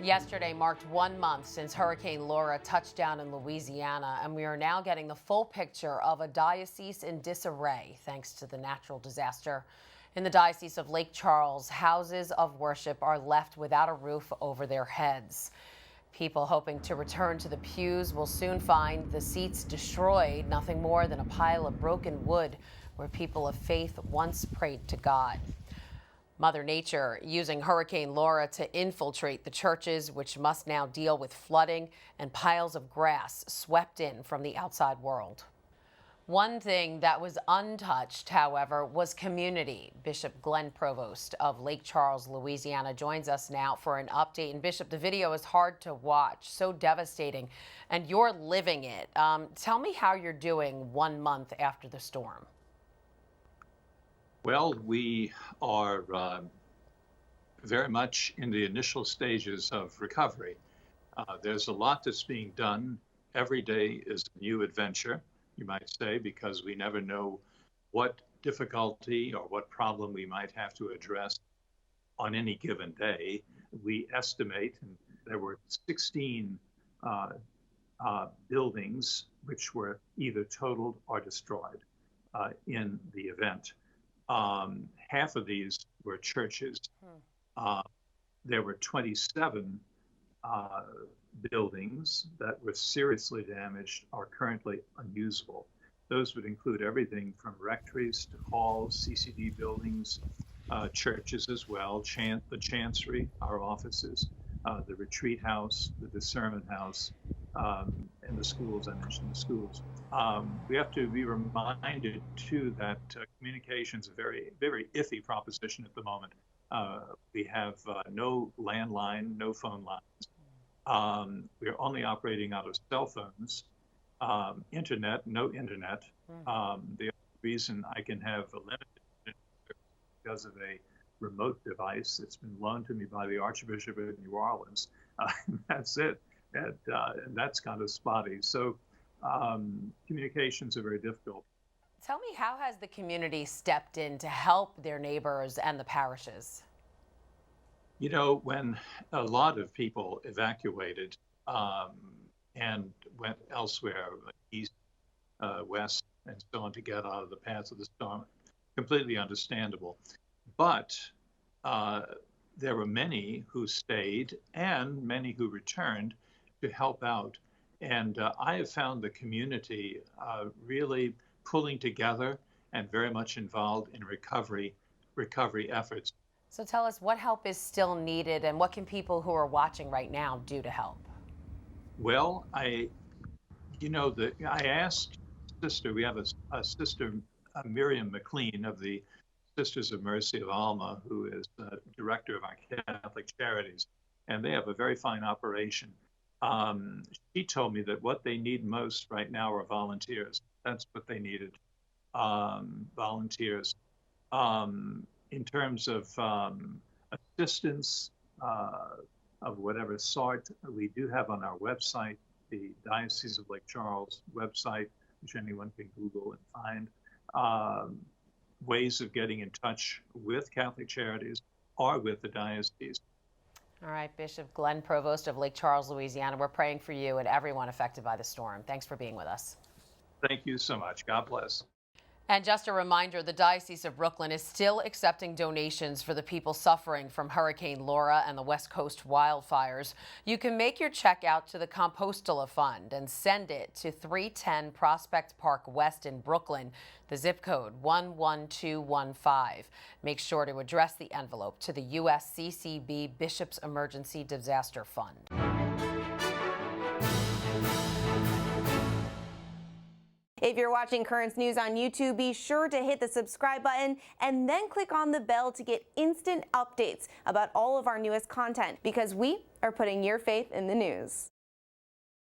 Yesterday marked 1 month since Hurricane Laura touched down in Louisiana, and we are now getting the full picture of a diocese in disarray thanks to the natural disaster. In the Diocese of Lake Charles, houses of worship are left without a roof over their heads. People hoping to return to the pews will soon find the seats destroyed, nothing more than a pile of broken wood where people of faith once prayed to God. Mother Nature using Hurricane Laura to infiltrate the churches, which must now deal with flooding and piles of grass swept in from the outside world. One thing that was untouched, however, was community. Bishop Glen Provost of Lake Charles, Louisiana, joins us now for an update. And Bishop, the video is hard to watch, so devastating, and you're living it. Tell me how you're doing 1 month after the storm. Well, we are very much in the initial stages of recovery. There's a lot that's being done. Every day is a new adventure, you might say, because we never know what difficulty or what problem we might have to address on any given day. We estimate there were 16 buildings which were either totaled or destroyed in the event. Half of these were churches. There were 27 buildings that were seriously damaged or currently unusable. Those would include everything from rectories to halls, CCD buildings, churches as well, the chancery, our offices, the retreat house, the discernment house, and the schools. I mentioned the schools. We have to be reminded too that communication is a very, very iffy proposition at the moment. We have no landline, no phone lines. We're only operating out of cell phones. Internet, no internet. The reason I can have a limited because of a remote device that's been loaned to me by the Archbishop of New Orleans. That's it. And that's kind of spotty. So communications are very difficult. Tell me, how has the community stepped in to help their neighbors and the parishes? You know, when a lot of people evacuated and went elsewhere, east, west, and so on, to get out of the path of the storm, completely understandable. But there were many who stayed and many who returned to help out. And I have found the community really pulling together and very much involved in recovery efforts. So tell us, what help is still needed, and what can people who are watching right now do to help? Well, I asked sister, we have a sister, Miriam McLean of the Sisters of Mercy of Alma, who is the director of our Catholic Charities, and they have a very fine operation. She told me that what they need most right now are volunteers. That's what they needed, volunteers. In terms of assistance of whatever sort, we do have on our website, the Diocese of Lake Charles website, which anyone can Google and find, ways of getting in touch with Catholic Charities or with the diocese. All right, Bishop Glen Provost of Lake Charles, Louisiana, we're praying for you and everyone affected by the storm. Thanks for being with us. Thank you so much. God bless. And just a reminder, the Diocese of Brooklyn is still accepting donations for the people suffering from Hurricane Laura and the West Coast wildfires. You can make your check out to the Compostela Fund and send it to 310 Prospect Park West in Brooklyn, the zip code 11215. Make sure to address the envelope to the USCCB Bishop's Emergency Disaster Fund. If you're watching Currents News on YouTube, be sure to hit the subscribe button and then click on the bell to get instant updates about all of our newest content, because we are putting your faith in the news.